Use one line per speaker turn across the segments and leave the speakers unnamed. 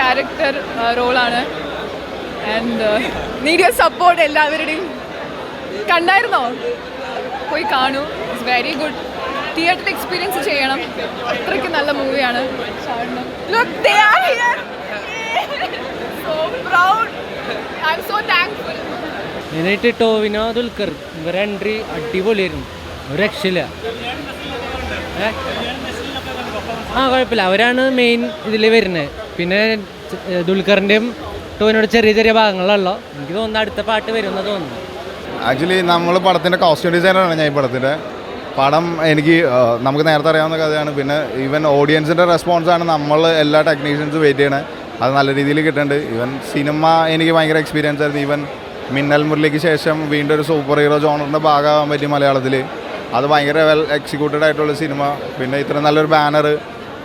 Character റോളാണ്. And need your support എല്ലാവരുടെയും. കണ്ടായിരുന്നോ? പോയി കാണൂ. It's very good. Theatre experience ചെയ്യണം. അത്രയ്ക്ക് നല്ല മൂവിയാണ്. Look, they are here. So proud. I am so thankful.
എന്നിട്ട് ടോവിനോ ദുൽഖർ ഇവരെ എൻട്രി അടിപൊളിയായിരുന്നു. ഒരു രക്ഷയില്ല. കുഴപ്പമില്ല. അവരാണ് മെയിൻ ഇതിൽ വരുന്നത്. പിന്നെ ദുൽഖറിൻ്റെയും ടോവിനോട് ചെറിയ ചെറിയ ഭാഗങ്ങളുള്ളൂ. എനിക്ക് തോന്നുന്നു അടുത്ത പാട്ട് വരുമെന്ന് തോന്നുന്നു.
ആക്ച്വലി നമ്മൾ പടത്തിൻ്റെ കോസ്റ്റ്യൂം ഡിസൈനറാണ് ഞാൻ. ഈ പടത്തിൻ്റെ പടം എനിക്ക് നമുക്ക് നേരത്തെ അറിയാവുന്ന കഥയാണ്. പിന്നെ ഈവൻ ഓഡിയൻസിൻ്റെ റെസ്പോൺസാണ് നമ്മൾ എല്ലാ ടെക്നീഷ്യൻസും വെയിറ്റ് ചെയ്യണത്. അത് നല്ല രീതിയിൽ കിട്ടുന്നുണ്ട്. ഈവൻ സിനിമ എനിക്ക് ഭയങ്കര എക്സ്പീരിയൻസ് ആയിരുന്നു. ഈവൻ മിന്നൽ മുരളിക്ക് ശേഷം വീണ്ടും ഒരു സൂപ്പർ ഹീറോ ജോണറിൻ്റെ ഭാഗമാകാൻ പറ്റി മലയാളത്തിൽ. അത് ഭയങ്കര വെൽ എക്സിക്യൂട്ടഡ് ആയിട്ടുള്ള സിനിമ. പിന്നെ ഇത്ര നല്ലൊരു ബാനർ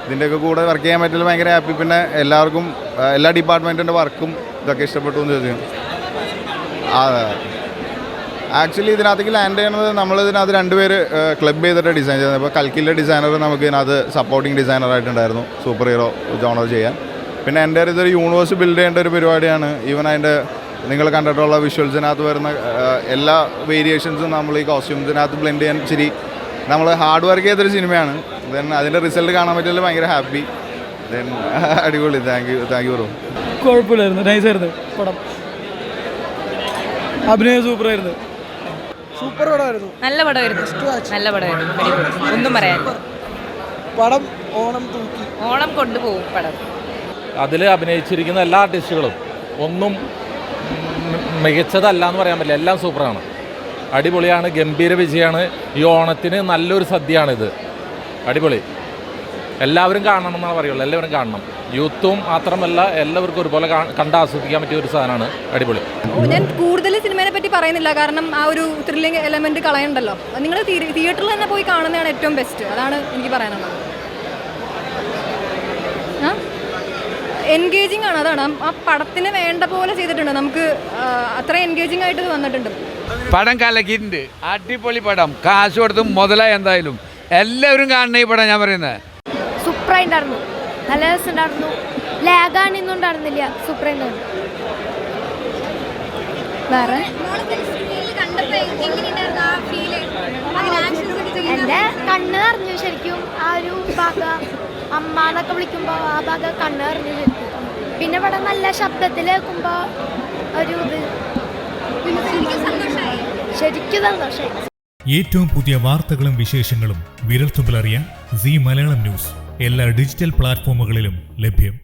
ഇതിൻ്റെയൊക്കെ കൂടെ വർക്ക് ചെയ്യാൻ പറ്റില്ല. ഭയങ്കര ഹാപ്പി. പിന്നെ എല്ലാവർക്കും എല്ലാ ഡിപ്പാർട്ട്മെൻറ്റിൻ്റെ വർക്കും ഇതൊക്കെ ഇഷ്ടപ്പെട്ടു എന്ന് ചോദിച്ചു. അതെ, ആക്ച്വലി ഇതിനകത്തേക്ക് ലാൻഡ് ചെയ്യുന്നത് നമ്മളിതിനകത്ത് 2 പേര് ക്ലബ് ചെയ്തിട്ട് ഡിസൈൻ ചെയ്യുന്നത്. ഇപ്പോൾ കൽക്കിലെ ഡിസൈനർ നമുക്ക് ഇതിനകത്ത് സപ്പോർട്ടിങ് ഡിസൈനറായിട്ടുണ്ടായിരുന്നു സൂപ്പർ ഹീറോ ജോണർ ചെയ്യാൻ. പിന്നെ എൻ്റെ ഇതൊരു യൂണിവേഴ്സ് ബിൽഡ് ചെയ്യേണ്ട ഒരു പരിപാടിയാണ്. ഈവൻ അതിൻ്റെ നിങ്ങൾ കണ്ടിട്ടുള്ള വിഷ്വൽസിനകത്ത് വരുന്ന എല്ലാ വേരിയേഷൻസും നമ്മൾ ഈ കോസ്റ്റ്യൂംസിനകത്ത് ബ്ലെൻഡ് ചെയ്യാൻ ഇച്ചിരി നമ്മൾ ഹാർഡ് വർക്ക് ചെയ്തൊരു സിനിമയാണ്. ദെൻ അതിൻ്റെ റിസൾട്ട് കാണാൻ പറ്റിയതിൽ ഭയങ്കര ഹാപ്പി. ദെൻ അടിപൊളി. Thank you bro.
കുഴപ്പമില്ലായിരുന്നു. നൈസായിരുന്നു പടം. അഭിനയം സൂപ്പറായിരുന്നു. സൂപ്പർ പടമായിരുന്നു.
നല്ല പടമായിരുന്നു. നല്ല പടമായിരുന്നു. ഒന്നും പറയാൻ.
പടം ഓണം തൂക്കി.
ഓണം കൊണ്ടുപോകും പടം.
അതിൽ അഭിനയിച്ചിരിക്കുന്ന എല്ലാ ആർട്ടിസ്റ്റുകളും ഒന്നും മികച്ചതല്ല എന്ന് പറയാൻ പറ്റില്ല. എല്ലാം സൂപ്പറാണ്. അടിപൊളിയാണ്. ഗംഭീര വിജയമാണ്. ഈ ഓണത്തിന് നല്ലൊരു സദ്യയാണിത്. അടിപൊളി. എല്ലാവരും കാണണം എന്നാണ് പറയുള്ളൂ. എല്ലാവരും കാണണം. യൂത്തും മാത്രമല്ല, എല്ലാവർക്കും ഒരുപോലെ കണ്ട് ആസ്വദിക്കാൻ പറ്റിയ ഒരു സാധനമാണ്. അടിപൊളി.
ഞാൻ കൂടുതൽ സിനിമയെ പറ്റി പറയുന്നില്ല, കാരണം ആ ഒരു ത്രില്ലിംഗ് എലമെന്റ് കളയണ്ടല്ലോ. നിങ്ങൾ തിയേറ്ററിൽ തന്നെ പോയി കാണുന്നതാണ് ഏറ്റവും ബെസ്റ്റ്. അതാണ് എനിക്ക് പറയാനുള്ളത്. എൻഗേജിങ് ആണ്. അതാണ് ആ പടത്തിന് വേണ്ട പോലെ ചെയ്തിട്ടുണ്ട്. നമുക്ക് അത്ര എൻഗേജിങ് ആയിട്ട് വന്നിട്ടുണ്ട്.
പടം കലക്കിയിട്ടുണ്ട്. അടിപൊളി പടം. കാശ് കൊടുത്തും മുതലായി. എന്തായാലും എല്ലാവരും കാണണ ഈ പടം. ഞാൻ പറയുന്നത്
സൂപ്പറായിട്ടുണ്ടായിരുന്നു. നല്ല രസമുണ്ടായിരുന്നു. ലാഗാണിന്നും ഉണ്ടായിരുന്നില്ല. സൂപ്പറായിട്ടുണ്ടായിരുന്നു. വേറെ എൻ്റെ കണ്ണ് നിറഞ്ഞു ശരിക്കും. ആ ഒരു ഭാഗം അമ്മ എന്നൊക്കെ വിളിക്കുമ്പോൾ ആ ഭാഗം കണ്ണ് നിറഞ്ഞു ശരിക്കും. പിന്നെ ഇവിടെ നല്ല ശബ്ദത്തിൽ കേൾക്കുമ്പോൾ ഒരു ഇത് ശരിക്കും സന്തോഷമായി.
ഏറ്റവും പുതിയ വാർത്തകളും വിശേഷങ്ങളും വിരൽത്തുമ്പിലറിയാൻ സീ മലയാളം ന്യൂസ് എല്ലാ ഡിജിറ്റൽ പ്ലാറ്റ്ഫോമുകളിലും ലഭ്യം.